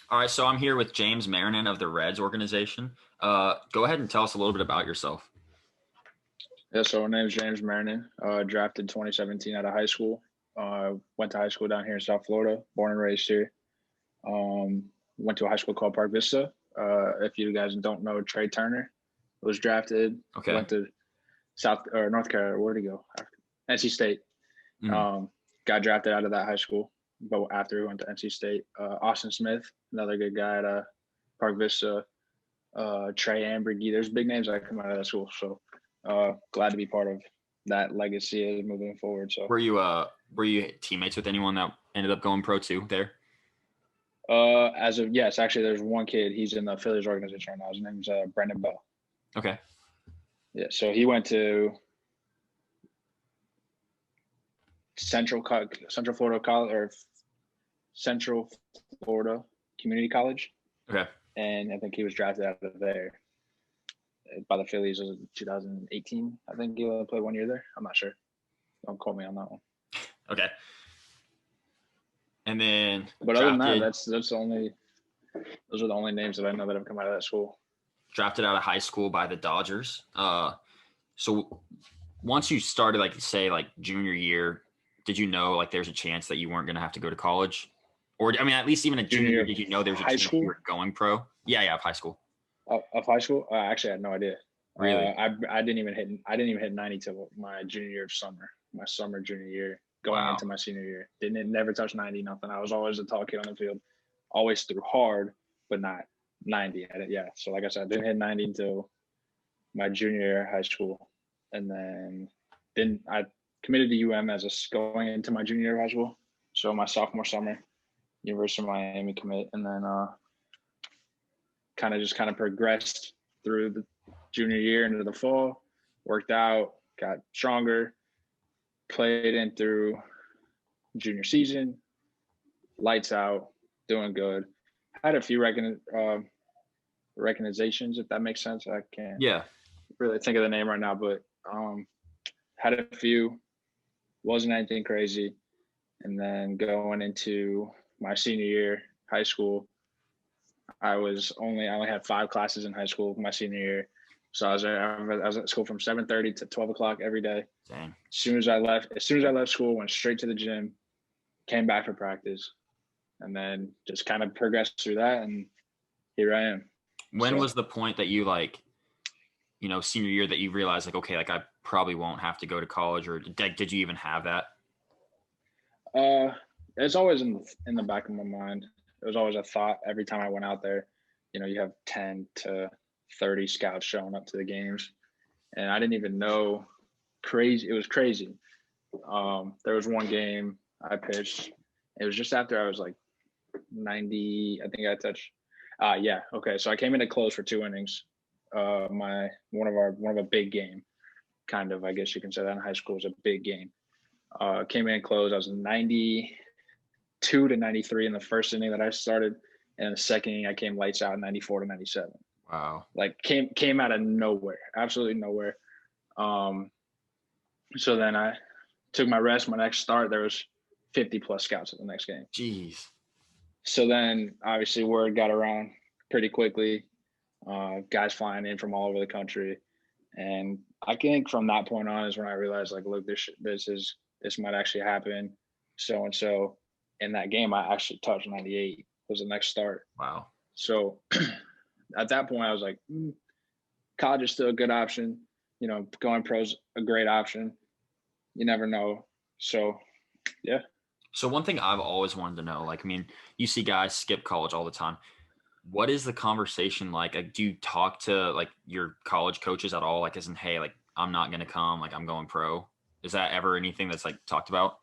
All right, so I'm here with James Marinan of the Reds organization. Go ahead and tell us a little bit about yourself. Yeah, so my name is James Marinan, drafted 2017 out of high school. Went to high school down here in South Florida, born and raised here. Went to a high school called Park Vista. If you guys don't know, Trey Turner was drafted. Okay. Went to North Carolina. Where'd he go? NC State. Got drafted out of that high school, but after he went to NC State. Austin Smith, another good guy at Park Vista. Trey Ambergy. There's big names that come out of that school. So glad to be part of that legacy moving forward. So were you teammates with anyone that ended up going pro too there? Yes, actually there's one kid. He's in the Phillies organization right now. His name's Brendan Bell. Okay. Yeah, so he went to Central Florida College or Central Florida Community College. Okay. And I think he was drafted out of there by the Phillies. Was 2018. I think he only played 1 year there. I'm not sure. Don't quote me on that one. Okay. And then, but other than that, those are the only names that I know that have come out of that school. Drafted out of high school by the Dodgers. So once you started, junior year, did you know there's a chance that you weren't going to have to go to college? Or, I mean, at least even a junior year, did you know there's a chance you were going pro? Yeah, of high school. Of high school? Actually, I had no idea. Really? I didn't even hit 90 till my junior year of summer. My summer junior year, going into my senior year. Never touched 90, nothing. I was always a tall kid on the field. Always threw hard, but not 90. So like I said, I didn't hit 90 until my junior year of high school. And then I committed to UM going into my junior year of high school. So my sophomore summer, University of Miami commit, and then kind of progressed through the junior year into the fall, worked out, got stronger, played in through junior season, lights out, doing good. Had a few recognitions, if that makes sense. I can't really think of the name right now, but had a few, wasn't anything crazy. And then going into my senior year, high school, I only had 5 classes in high school my senior year. So I was at school from 7:30 to 12 o'clock every day. Dang. As soon as I left school, went straight to the gym, came back for practice, and then just kind of progressed through that, and here I am. When was the point that you senior year that you realized okay, I probably won't have to go to college, or did you even have that? It's always in the back of my mind. It was always a thought every time I went out there. You have 10 to 30 scouts showing up to the games, and I didn't even know. It was crazy. There was one game I pitched. It was just after I was 90. I think I touched. Okay. So I came in to close for 2 innings. One of a big game, kind of. I guess you can say that in high school was a big game. Came in and closed. I was 92 to 93 in the first inning that I started, and in the second inning I came lights out 94 to 97. Wow! Came out of nowhere, absolutely nowhere. So then I took my rest. My next start, there was 50 plus scouts at the next game. Jeez. So then obviously word got around pretty quickly. Guys flying in from all over the country, and I think from that point on is when I realized look, this might actually happen. So and so. In that game, I actually touched 98. Was the next start. Wow. So at that point, I was like, college is still a good option. Going pro's a great option. You never know. So, yeah. So one thing I've always wanted to know, you see guys skip college all the time. What is the conversation like? Do you talk to your college coaches at all? As in, hey, I'm not going to come, I'm going pro. Is that ever anything that's talked about?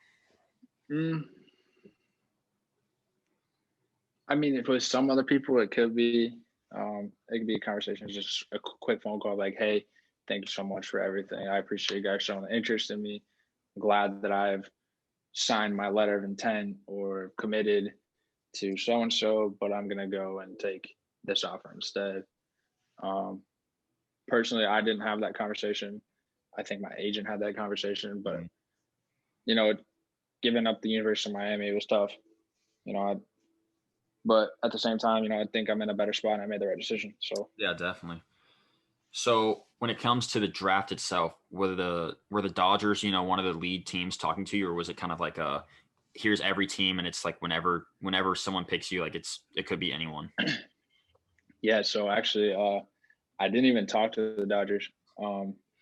I mean, if it was some other people, it could be a conversation. It's just a quick phone call hey, thank you so much for everything. I appreciate you guys showing the interest in me. I'm glad that I've signed my letter of intent or committed to so-and-so, but I'm going to go and take this offer instead. Personally, I didn't have that conversation. I think my agent had that conversation, but, giving up the University of Miami, it was tough. But at the same time, I think I'm in a better spot and I made the right decision. So Yeah, definitely. So when it comes to the draft itself, were the Dodgers, one of the lead teams talking to you, or was it kind of like here's every team and it's like whenever someone picks you, like it could be anyone? yeah, so actually I didn't even talk to the Dodgers.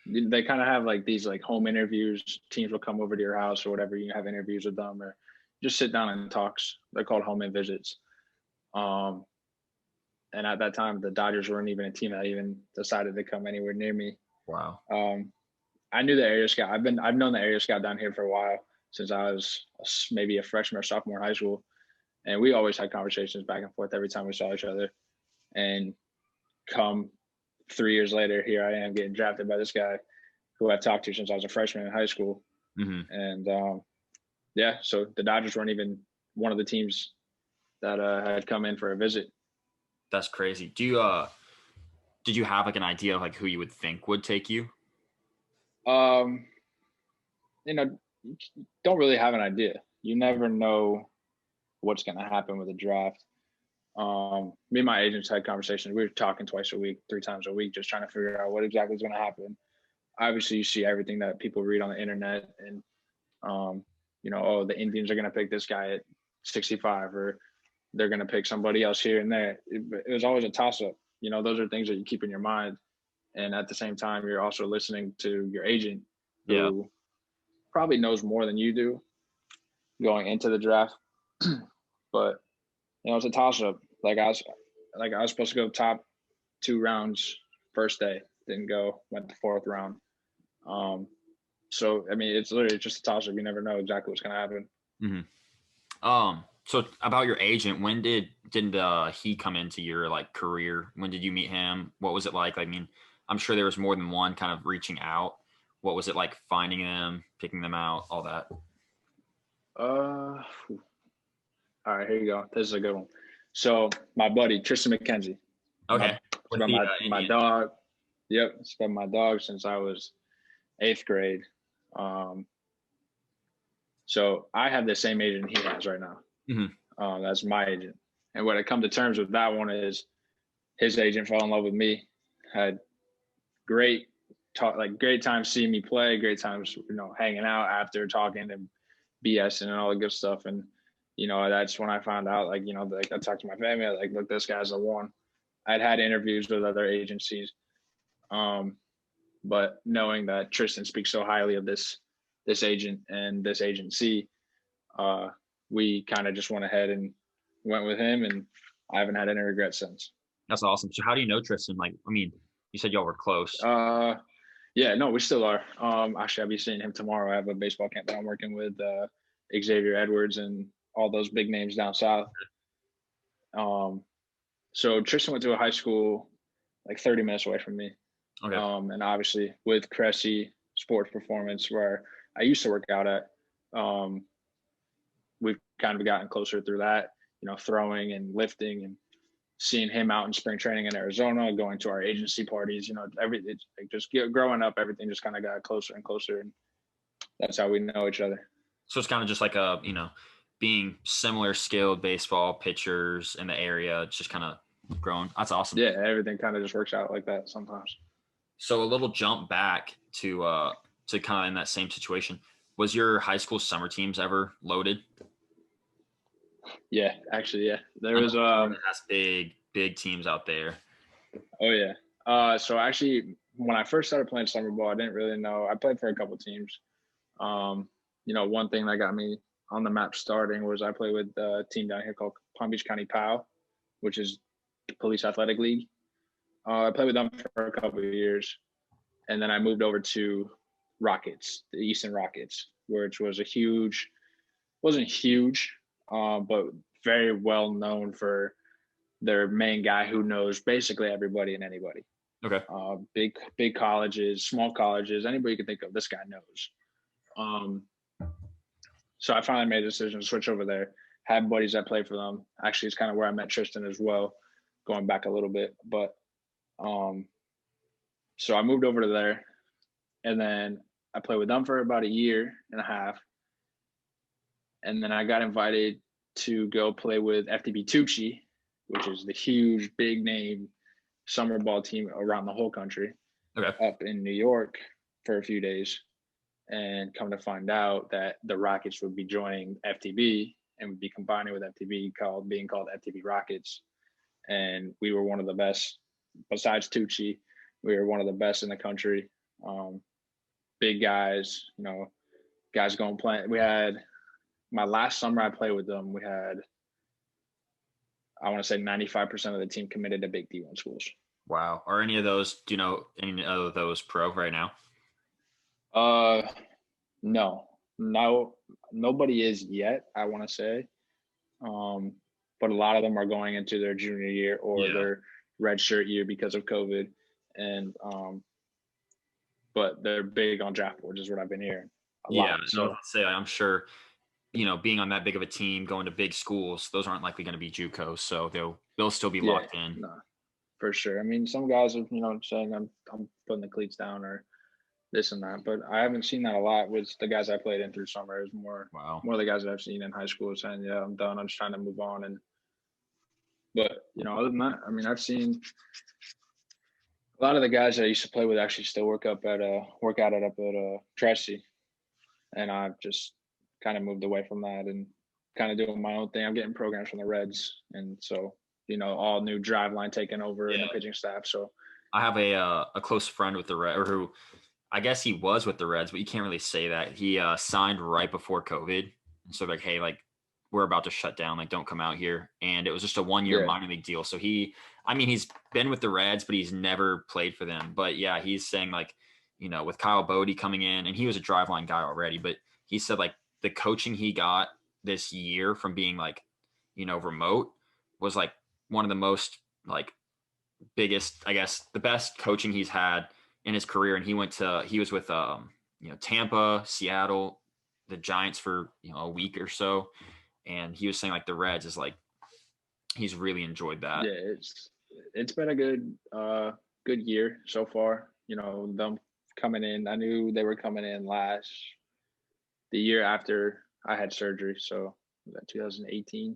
They kind of have like these like home interviews. Teams will come over to your house or whatever. You have interviews with them or just sit down and talks. They're called home in visits. And at that time, the Dodgers weren't even a team that even decided to come anywhere near me. Wow. I knew the area scout. I've known the area scout down here for a while since I was maybe a freshman or sophomore in high school, and we always had conversations back and forth every time we saw each other. And come 3 years later, here I am getting drafted by this guy who I've talked to since I was a freshman in high school. Mm-hmm. And yeah, so the Dodgers weren't even one of the teams that had come in for a visit. That's crazy. Did you have like an idea of like who you would think would take you? Don't really have an idea. You never know what's going to happen with the draft. Me and my agents had conversations. We were talking twice a week, 3 times a week, just trying to figure out what exactly is going to happen. Obviously, you see everything that people read on the internet, and the Indians are going to pick this guy at 65, or they're going to pick somebody else here and there. It was always a toss-up. Those are things that you keep in your mind, and at the same time, you're also listening to your agent, who probably knows more than you do going into the draft. But it's a toss-up. Like I was supposed to go top 2 rounds first day, didn't go, went the 4th round. So I mean, it's literally just a toss-up. You never know exactly what's going to happen. Mm-hmm. So about your agent, when did he come into your like career? When did you meet him? What was it like? I mean, I'm sure there was more than one kind of reaching out. What was it like finding them, picking them out, all that? All right, here you go. This is a good one. So my buddy Tristan McKenzie. Okay. My dog. Yep, it's been my dog since I was 8th grade. So I have the same agent he has right now. Mm-hmm. That's my agent. And what I come to terms with that one is his agent fell in love with me, had great time seeing me play, great times, hanging out after talking and BS and all the good stuff. And, that's when I found out, I talked to my family, look, this guy's the one. I'd had interviews with other agencies. But knowing that Tristan speaks so highly of this agent and this agency, we kind of just went ahead and went with him, and I haven't had any regrets since. That's awesome. So how do you know Tristan? Like, I mean, you said y'all were close. Yeah, no, we still are. Actually, I'll be seeing him tomorrow. I have a baseball camp that I'm working with Xavier Edwards and all those big names down south. So Tristan went to a high school like 30 minutes away from me. Okay. And obviously with Cressy Sports Performance, where I used to work out at, we've kind of gotten closer through that, throwing and lifting, and seeing him out in spring training in Arizona, going to our agency parties, growing up, everything just kind of got closer and closer, and that's how we know each other. So it's kind of just like being similar skilled baseball pitchers in the area. It's just kind of grown. That's awesome. Yeah, everything kind of just works out like that sometimes. So a little jump back to kind of in that same situation. Was your high school summer teams ever loaded? Yeah, actually, yeah. There was has big teams out there. Oh yeah. So actually, when I first started playing summer ball, I didn't really know. I played for a couple teams. One thing that got me on the map starting was I played with a team down here called Palm Beach County POW, which is Police Athletic League. I played with them for a couple of years, and then I moved over to Rockets, the Easton Rockets, which was wasn't huge, but very well known for their main guy who knows basically everybody and anybody. Okay. Big colleges, small colleges, anybody you can think of, this guy knows. So I finally made a decision to switch over there. Had buddies that played for them. Actually, it's kind of where I met Tristan as well, going back a little bit. But so I moved over to there, and then I played with them for about a year and a half. And then I got invited to go play with FTB Tucci, which is the huge, big name summer ball team around the whole country, up in New York for a few days. And come to find out that the Rockets would be joining FTB and would be combining with FTB, being called FTB Rockets. And we were one of the best, besides Tucci, we were one of the best in the country. Big guys, guys going play. We had my last summer I played with them. We had, I want to say 95% of the team committed to big D1 schools. Wow. Are any of those, do you know any of those pro right now? No, nobody is yet, I want to say. But a lot of them are going into their junior year or their redshirt year because of COVID. And, but they're big on draft boards is what I've been hearing a lot. So I'm sure, being on that big of a team, going to big schools, those aren't likely going to be JUCOs. So they'll still be locked in. No, for sure. I mean, some guys are, saying I'm putting the cleats down or this and that, but I haven't seen that a lot with the guys I played in through summer. It's more of the guys that I've seen in high school saying, yeah, I'm done. I'm just trying to move on. But other than that, I mean, I've seen a lot of the guys that I used to play with actually still work out up at Tracy. And I've just kind of moved away from that and kind of doing my own thing. I'm getting programs from the Reds. And so, all new drive line taking over in the pitching staff. So I have a close friend with the Reds, or who I guess he was with the Reds, but you can't really say that. He signed right before COVID. And so like, hey, like, we're about to shut down. Like, don't come out here. And it was just a 1-year minor league deal. So he's been with the Reds, but he's never played for them. But yeah, he's saying like, with Kyle Bodie coming in, and he was a driveline guy already, but he said like the coaching he got this year from being like, remote was like one of the most like biggest, I guess, the best coaching he's had in his career. And he was with Tampa, Seattle, the Giants for a week or so, and he was saying like the Reds is like he's really enjoyed that. Yeah, it's been a good year so far. Them coming in, I knew they were coming in the year after I had surgery. So was that 2018?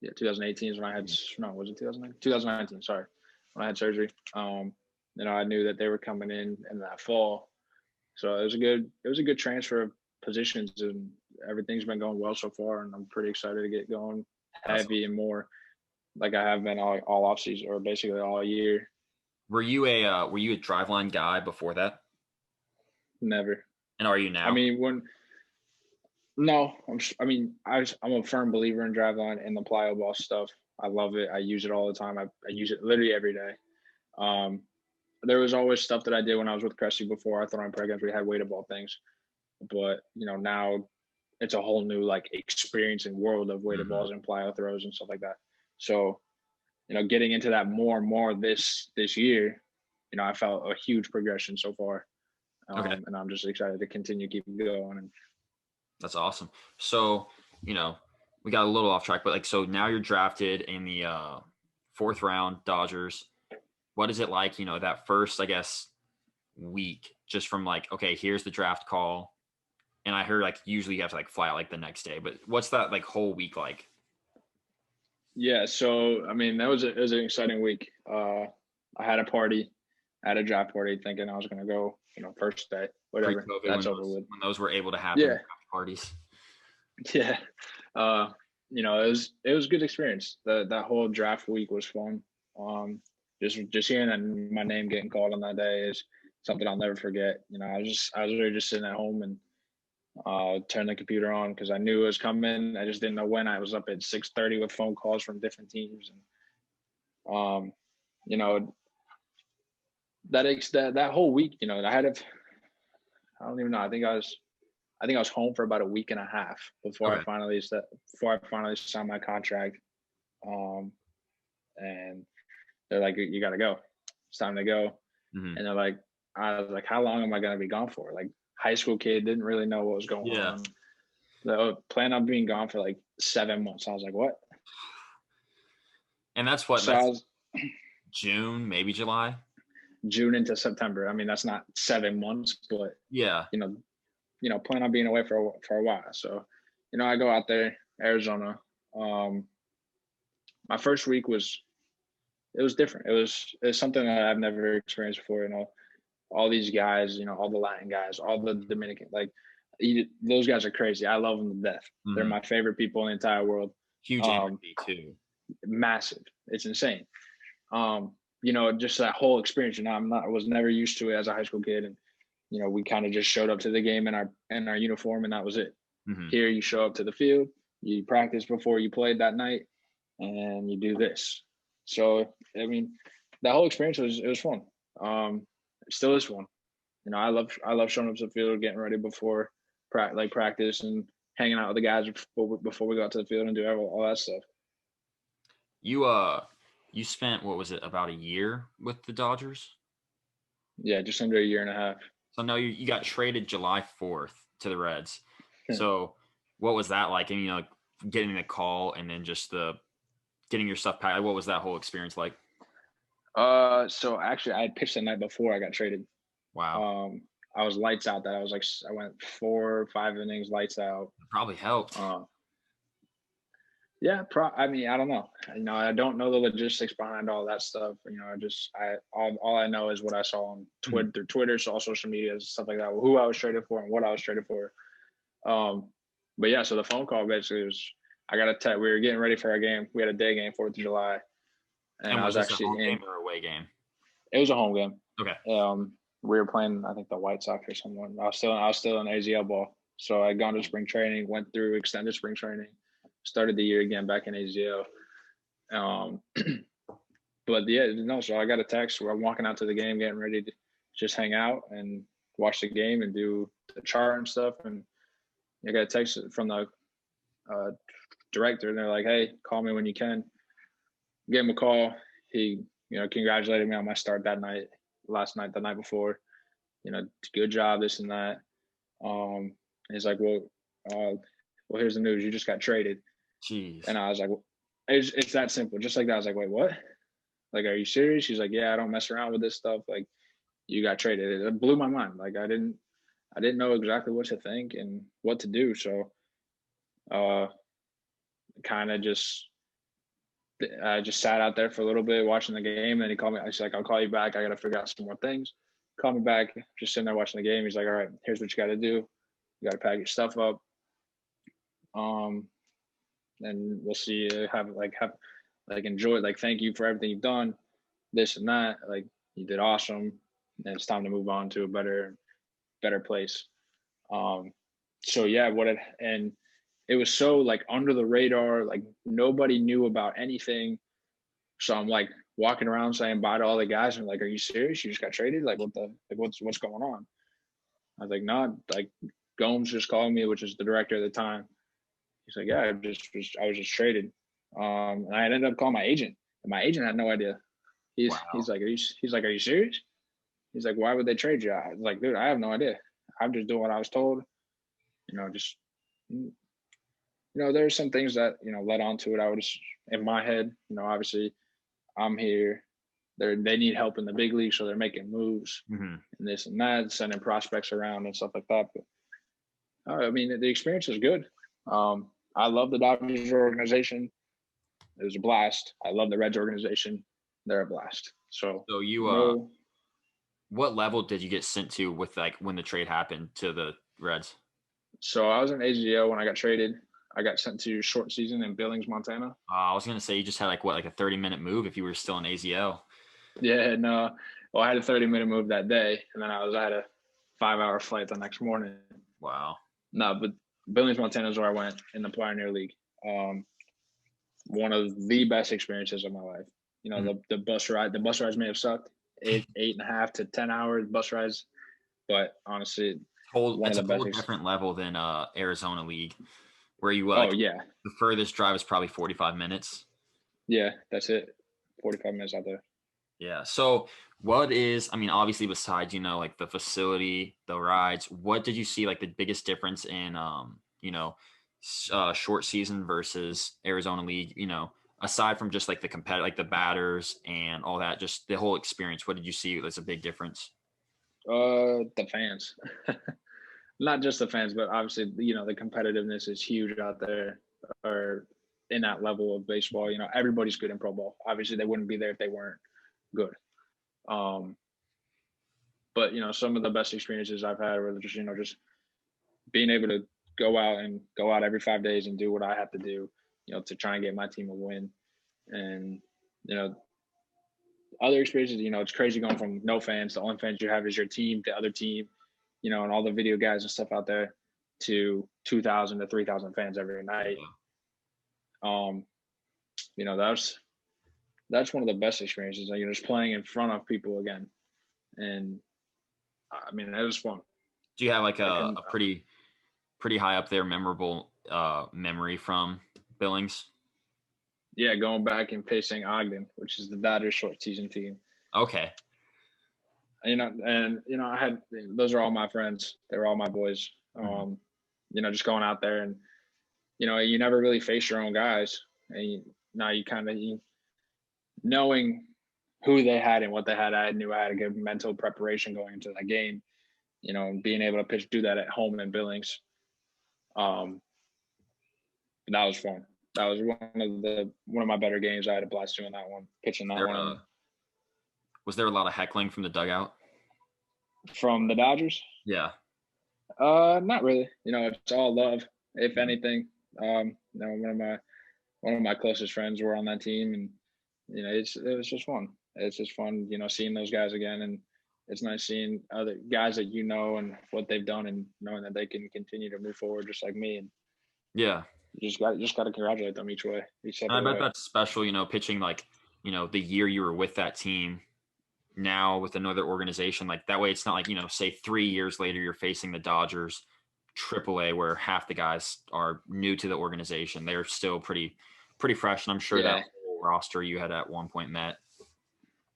Yeah, 2018 is when I had was it 2019? 2019, sorry, when I had surgery. I knew that they were coming in that fall. So it was a good transfer of positions, and everything's been going well so far, and I'm pretty excited to get going heavy and more like I have been all off season or basically all year. Were you a driveline guy before that? Never. And are you now? I mean, I'm a firm believer in driveline and the plyo ball stuff. I love it. I use it all the time. I use it literally every day. There was always stuff that I did when I was with Cressy before I thought on programs. We had weighted ball things, but now it's a whole new like experience and world of weighted balls and plyo throws and stuff like that. So, getting into that more and more this year, I felt a huge progression so far. And I'm just excited to continue keeping going. And that's awesome. So, we got a little off track, but so now you're drafted in the 4th round, Dodgers. What is it like, that first, I guess, week, just from like, okay, here's the draft call. And I heard like usually you have to like fly out like the next day, but what's that like whole week like? Yeah. So, I mean, it was an exciting week. I had a draft party thinking I was going to go, first day, whatever. That's over with. When those were able to happen, draft parties. Yeah. It was a good experience. That whole draft week was fun. Just hearing my name getting called on that day is something I'll never forget. I was really just sitting at home and turned the computer on because I knew it was coming. I just didn't know when. I was up at 6:30 with phone calls from different teams, and that whole week, I don't even know. I think I was home for about a week and a half before I finally signed my contract. And they're like, you got to go. It's time to go. Mm-hmm. And they're like, I was like, how long am I going to be gone for? Like, high school kid, didn't really know what was going on. So plan on being gone for like 7 months. I was like, what? And that's what, so that's June, maybe July? June into September. I mean, that's not 7 months, but yeah, plan on being away for a while. So, I go out there, Arizona. My first week was different. It was something that I've never experienced before. All these guys, all the Latin guys, all the Dominican, like those guys are crazy. I love them to death. Mm-hmm. They're my favorite people in the entire world. Huge energy too. Massive. It's insane. Just that whole experience. I was never used to it as a high school kid, and we kind of just showed up to the game in our uniform, and that was it. Mm-hmm. Here, you show up to the field, you practice before you played that night, and you do this. So, I mean, that whole experience was fun. It still is fun. I love showing up to the field, getting ready before practice, and hanging out with the guys before we go out to the field and do all that stuff. You spent, what was it, about a year with the Dodgers? Yeah, just under a year and a half. So no, you got traded July 4th to the Reds. So what was that like? And getting the call and then just getting your stuff packed. What was that whole experience like? So actually I had pitched the night before I got traded. Wow. I was lights out. I went 4 or 5 innings lights out. It probably helped. Yeah, I don't know. I don't know the logistics behind all that stuff. All I know is what I saw on Twitter, through Twitter, so all social media, stuff like that, who I was traded for and what I was traded for. But yeah, so the phone call basically was, I got a text. We were getting ready for our game. We had a day game, 4th of July. And I was actually a home game or away game? It was a home game. Okay. We were playing, I think, the White Sox or someone. I was still in AZL ball. So I'd gone to spring training, went through extended spring training, started the year again back in AZL. But yeah, no, so I got a text where I'm walking out to the game, getting ready to just hang out and watch the game and do the chart and stuff. And I got a text from the director, and they're like, "Hey, call me when you can." Gave him a call. He, congratulated me on my start the night before. Good job, this and that. He's like, well, here's the news. You just got traded. Jeez. And I was like, well, it's that simple. Just like that. I was like, wait, what? Like, are you serious? She's like, yeah, I don't mess around with this stuff. Like, you got traded. It blew my mind. Like, I didn't know exactly what to think and what to do. So, kind of I just sat out there for a little bit watching the game. And he called me. He's like, I'll call you back. I got to figure out some more things. Call me back. Just sitting there watching the game. He's like, all right, here's what you got to do. You got to pack your stuff up. And we'll see. Enjoy. Like, thank you for everything you've done. This and that. Like, you did awesome. And it's time to move on to a better place. So yeah, and it was so like under the radar, like nobody knew about anything. So I'm like walking around saying bye to all the guys and like, are you serious? You just got traded? Like what's going on? I was like, no, like Gomes just called me, which is the director at the time. He's like, yeah, I was just traded. And I ended up calling my agent, and my agent had no idea. He's like, are you serious? He's like, why would they trade you? I was like, dude, I have no idea. I'm just doing what I was told. There's some things that, led on to it. I was in my head, obviously I'm here. They need help in the big league. So they're making moves and this and that, sending prospects around and stuff like that. But the experience was good. I love the Dodgers organization. It was a blast. I love the Reds organization. They're a blast. So you, what level did you get sent to with like when the trade happened to the Reds? So I was in AZL when I got traded. I got sent to short season in Billings, Montana. I was gonna say you just had like a 30-minute move if you were still in AZL. Yeah, no. Well, I had a 30-minute move that day, and then I had a 5-hour flight the next morning. Wow. No, but Billings, Montana is where I went in the Pioneer League. One of the best experiences of my life. The bus rides may have sucked 8.5 to 10 hours bus rides, but honestly, it's a whole different level than Arizona League, where you the furthest drive is probably 45 minutes. Yeah, that's it. 45 minutes out there. Yeah. So what is, obviously besides, like the facility, the rides, what did you see like the biggest difference in, short season versus Arizona League, aside from just like the competitive, like the batters and all that, just the whole experience, what did you see that's a big difference? The fans. Not just the fans, but obviously, the competitiveness is huge out there. are in that level of baseball. Everybody's good in pro ball. Obviously, they wouldn't be there if they weren't good. But some of the best experiences I've had were just being able to go out every 5 days and do what I have to do, to try and get my team a win. And other experiences, it's crazy going from no fans. The only fans you have is your team, the other team, and all the video guys and stuff out there, to 2,000 to 3,000 fans every night. That's one of the best experiences. Just playing in front of people again, and I mean, it was fun. Do you have like a pretty high up there memorable memory from Billings? Yeah, going back and facing Ogden, which is the Dodgers short season team. Okay. I had, those are all my friends. They were all my boys. Just going out there and, you never really face your own guys. And now you kind of, knowing who they had and what they had, I knew I had a good mental preparation going into that game, and being able to do that at home in Billings. That was fun. That was one of my better games. I had a blast doing that one, pitching that one. Was there a lot of heckling from the dugout? From the Dodgers? Yeah. Not really. It's all love, if anything. One of my closest friends were on that team, and it was just fun. It's just fun, seeing those guys again, and it's nice seeing other guys that and what they've done, and knowing that they can continue to move forward just like me. And yeah, you just got to congratulate them each way. And I bet that's special, pitching like, the year you were with that team, now with another organization, like that way it's not like, say 3 years later you're facing the Dodgers AAA, where half the guys are new to the organization. They're still pretty fresh, and I'm sure that whole roster you had at one point met.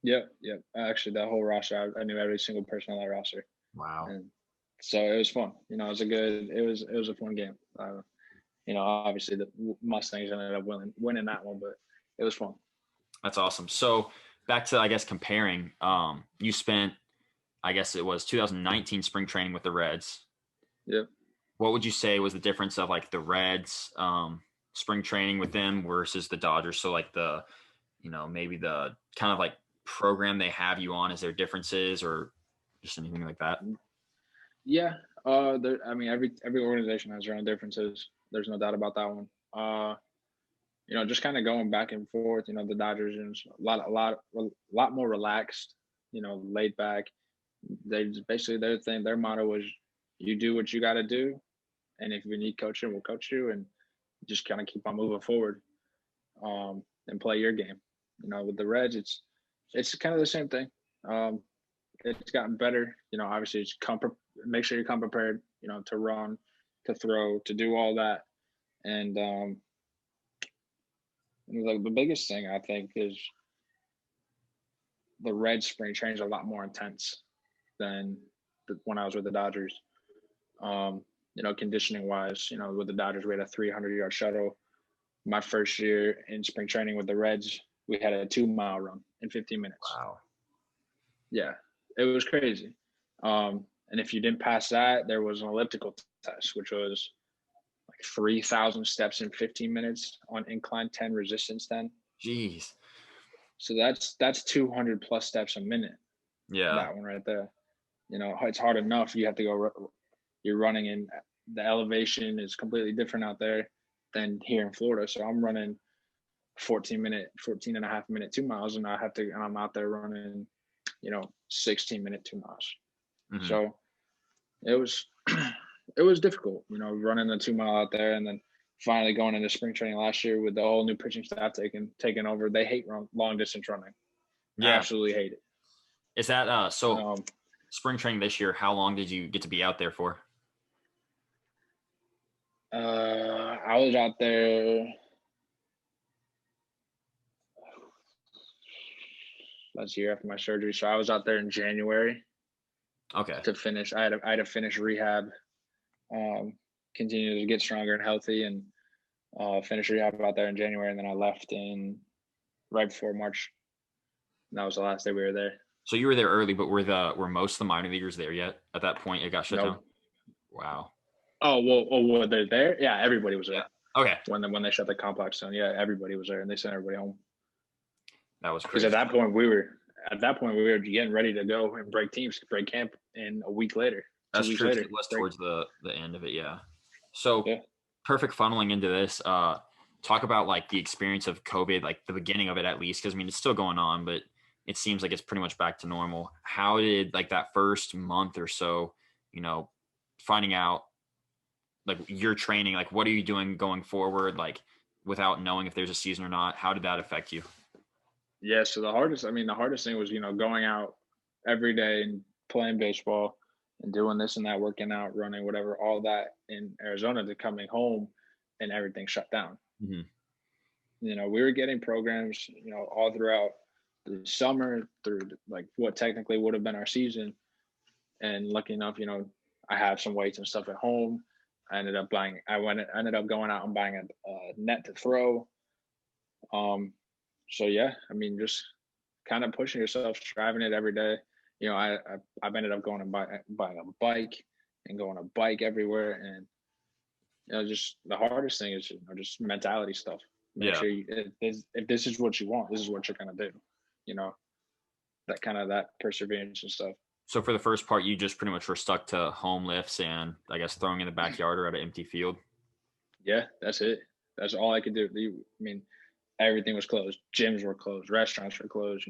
Yep. Actually, that whole roster, I knew every single person on that roster. Wow. And so it was fun. It was a fun game. Obviously the Mustangs ended up winning that one, but it was fun. That's awesome. So back to, I guess, comparing, you spent, I guess it was 2019 spring training with the Reds. Yep. What would you say was the difference of like the Reds spring training with them versus the Dodgers? So like the, maybe the kind of like program they have you on, is there differences or just anything like that? Yeah. Every organization has their own differences. There's no doubt about that one. Just kind of going back and forth, the Dodgers is a lot more relaxed, laid back. They basically, their motto was, you do what you got to do. And if we need coaching, we'll coach you, and just kind of keep on moving forward, and play your game. With the Reds, it's kind of the same thing. It's gotten better. Obviously it's make sure you come prepared, to run, to throw, to do all that. And the biggest thing I think is the Reds spring training is a lot more intense than when I was with the Dodgers. Conditioning wise, with the Dodgers, we had a 300-yard shuttle. My first year in spring training with the Reds, we had a 2-mile run in 15 minutes. Wow. Yeah, it was crazy. And if you didn't pass that, there was an elliptical test, which was like 3,000 steps in 15 minutes on incline 10, resistance 10. Jeez. So that's 200 plus steps a minute. Yeah. That one right there. It's hard enough. You have to go, you're running in, the elevation is completely different out there than here in Florida. So I'm running 14 and a half minute 2 miles, and I'm out there running, 16-minute 2 miles. Mm-hmm. So it was difficult, running the 2 mile out there, and then finally going into spring training last year with the whole new pitching staff taking over. They hate long distance running. Yeah. I absolutely hate it. Is that spring training this year? How long did you get to be out there for? I was out there last year after my surgery, so I was out there in January. Okay. To finish, I had to finish rehab, continue to get stronger and healthy, and finish rehab out there in January, and then I left right before March. And that was the last day we were there. So you were there early, but were most of the minor leaguers there yet? At that point, it got shut down. Wow. Oh, well, were they there? Yeah, everybody was there. Okay. when they shut the complex down. Yeah, everybody was there, and they sent everybody home. That was Because crazy. at that point we were getting ready to go and break camp in a week later. That's 2 weeks true. 'Cause later. it was Break. towards the end of it. Yeah. So Yeah. perfect funneling into this. Talk about like the experience of COVID, like the beginning of it at least, because I mean it's still going on, but it seems like it's pretty much back to normal. How did like that first month or so, finding out like your training, like what are you doing going forward, like without knowing if there's a season or not? How did that affect you? Yeah. So the hardest thing was going out every day and playing baseball and doing this and that, working out, running, whatever, all that in Arizona, to coming home and everything shut down. Mm-hmm. We were getting programs, all throughout the summer through like what technically would have been our season. And lucky enough, I have some weights and stuff at home. I ended up going out and buying a net to throw. So yeah, I mean, just kind of pushing yourself, striving it every day. I've ended up going and buying a bike and going a bike everywhere. And just the hardest thing is just mentality stuff. Make sure if this is what you want, this is what you're gonna do. That perseverance and stuff. So for the first part, you just pretty much were stuck to home lifts and I guess throwing in the backyard or at an empty field. Yeah, that's it. That's all I could do. I mean, everything was closed. Gyms were closed. Restaurants were closed.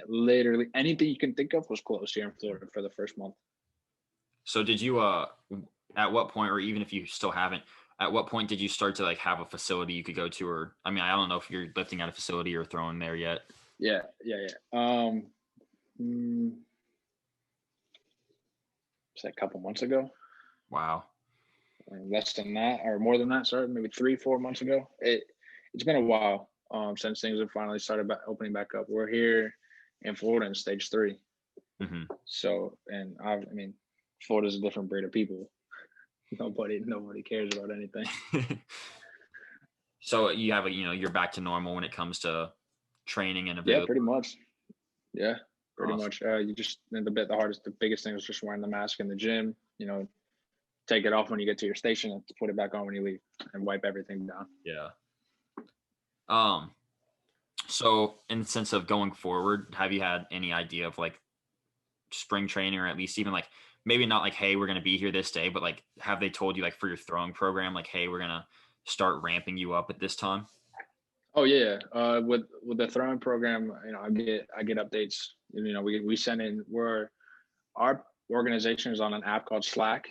Literally anything you can think of was closed here in Florida for the first month. So did you, at what point, or even if you still haven't, at what point did you start to like have a facility you could go to? Or, I mean, I don't know if you're lifting at a facility or throwing there yet. Yeah. It's like a couple months ago. Wow. Less than that, or more than that. Sorry, maybe 3-4 months ago. It's been a while since things have finally started opening back up. We're here in Florida in stage 3. Mm-hmm. So, and I mean, Florida's a different breed of people. Nobody cares about anything. So you have you're back to normal when it comes to training and availability. Yeah, pretty much. Yeah, pretty Awesome. much. You just the biggest thing was just wearing the mask in the gym. Take it off when you get to your station and put it back on when you leave, and wipe everything down. Yeah. So in the sense of going forward, have you had any idea of like spring training, or at least even like maybe not like, hey, we're going to be here this day, but like, have they told you like for your throwing program, like, hey, we're going to start ramping you up at this time? Oh yeah. With the throwing program, I get updates. We send in, our organization is on an app called Slack.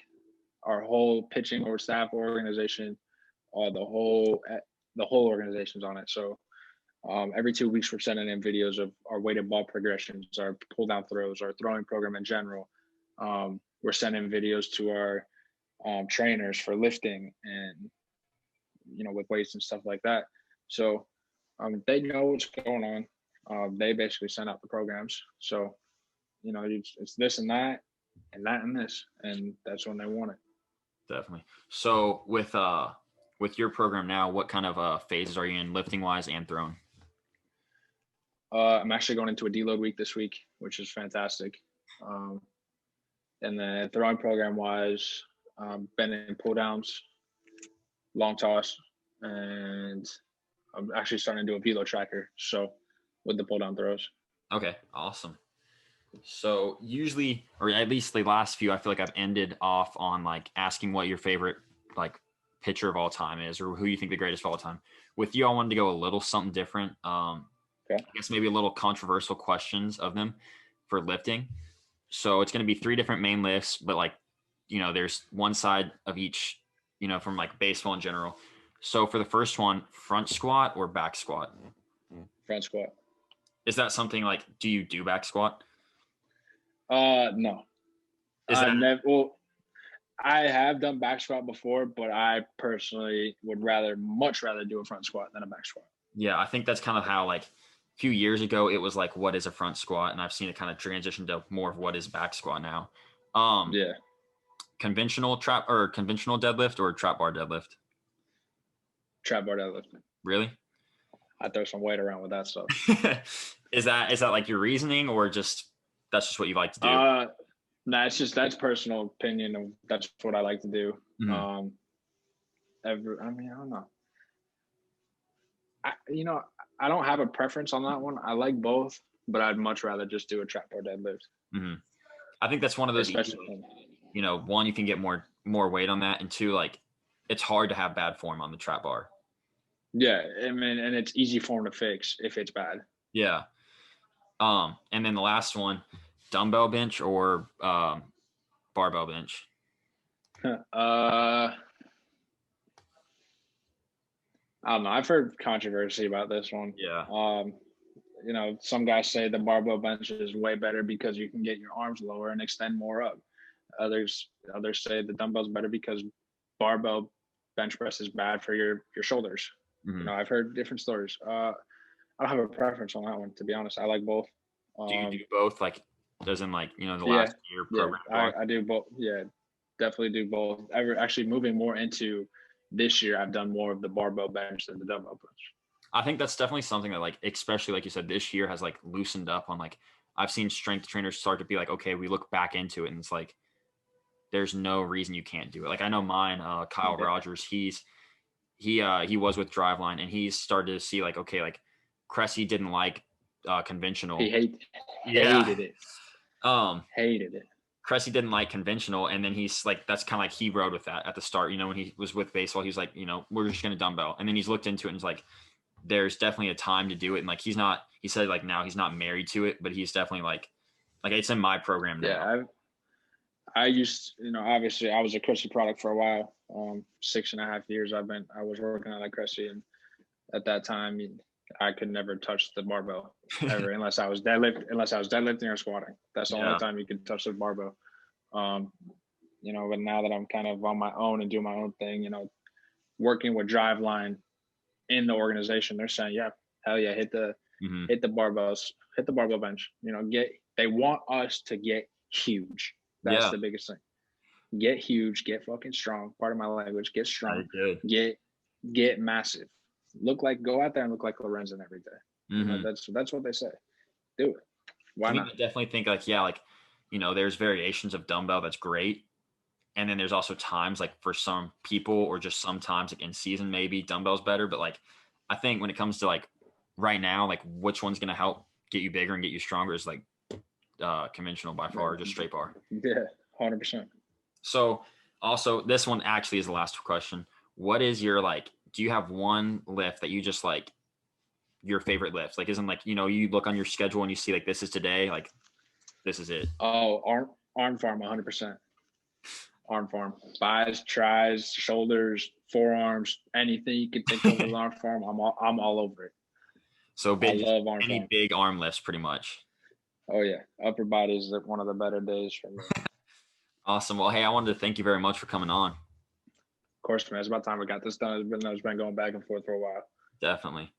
Our whole pitching or staff organization, the whole organization's on it. So every 2 weeks we're sending in videos of our weighted ball progressions, our pull down throws, our throwing program in general. We're sending videos to our trainers for lifting and with weights and stuff like that. So they know what's going on. They basically send out the programs. So it's this and that and that and this, and that's when they want it. Definitely. So with your program now, what kind of phases are you in, lifting wise and throwing? I'm actually going into a deload week this week, which is fantastic. And then throwing program wise, been in pull downs, long toss, and I'm actually starting to do a velo tracker. So with the pull down throws. Okay, awesome. So usually, or at least the last few, I feel like I've ended off on like asking what your favorite like pitcher of all time is, or who you think the greatest of all time. With you, I wanted to go a little something different. Okay. I guess maybe a little controversial questions of them for lifting. So it's going to be 3 different main lifts, but like, there's one side of each, from like baseball in general. So for the first one, front squat or back squat? Front squat. Is that something like, do you do back squat? No. Is that I have done back squat before, but I personally would much rather do a front squat than a back squat. Yeah, I think that's kind of how like a few years ago it was like, what is a front squat? And I've seen it kind of transition to more of what is back squat now. Yeah. Conventional deadlift or trap bar deadlift? Trap bar deadlift. Really? I throw some weight around with that stuff. Is that like your reasoning, or that's just what you like to do? No, that's personal opinion, and that's what I like to do. Mm-hmm. ever. I mean, I don't know. I don't have a preference on that one. I like both, but I'd much rather just do a trap bar deadlift. Mm-hmm. I think that's one of those. Especially, one, you can get more weight on that, and two, like it's hard to have bad form on the trap bar. Yeah, I mean, and it's easy form to fix if it's bad. Yeah. And then the last one, dumbbell bench or barbell bench. I don't know. I've heard controversy about this one. Yeah. Some guys say the barbell bench is way better because you can get your arms lower and extend more up. Others say the dumbbell's better because barbell bench press is bad for your shoulders. Mm-hmm. I've heard different stories. I don't have a preference on that one, to be honest. I like both. Do you do both? Like, doesn't like the last year program? Yeah, I do both. Yeah, definitely do both. Actually moving more into this year, I've done more of the barbell bench than the dumbbell bench. I think that's definitely something that, like, especially like you said, this year has like loosened up on, like, I've seen strength trainers start to be like, okay, we look back into it and it's like, there's no reason you can't do it. Like, I know mine, Kyle Rogers, he was with Driveline and he's started to see like, okay, like Cressy didn't like conventional. He hated it. Hated it. Cressy didn't like conventional, and then he's like, that's kind of like he rode with that at the start. When he was with baseball, he's like, we're just gonna dumbbell, and then he's looked into it and he's like, there's definitely a time to do it, and like he said like now he's not married to it, but he's definitely like it's in my program now. Yeah, I used, obviously I was a Cressy product for a while. 6.5 years I was working on Cressy, and at that time I could never touch the barbell ever unless I was deadlifting or squatting. That's the only time you could touch the barbell. But now that I'm kind of on my own and doing my own thing, working with Driveline in the organization, they're saying, yeah, hell yeah, hit the barbells, hit the barbell bench. They want us to get huge. That's the biggest thing. Get huge, get fucking strong. Part of my language, get strong, get massive. Go out there and look like Lorenzen every day. Mm-hmm. That's what they say. Do it. Why not? I definitely think there's variations of dumbbell that's great. And then there's also times like for some people or just sometimes like in season, maybe dumbbell's better. But like, I think when it comes to like right now, like which one's going to help get you bigger and get you stronger is like conventional by far, just straight bar. Yeah, 100%. So also this one actually is the last question. What is your do you have one lift that you just like your favorite lift? Like, isn't like, you look on your schedule and you see like, this is today, like this is it. Oh, arm farm, 100%. Arm farm, buys, tries, shoulders, forearms, anything you can think of with arm farm. I'm all over it. So I love arm farm. Big arm lifts pretty much. Oh yeah. Upper body is one of the better days for me. Awesome. Well, hey, I wanted to thank you very much for coming on. Of course, man. It's about time we got this done. It's been going back and forth for a while. Definitely.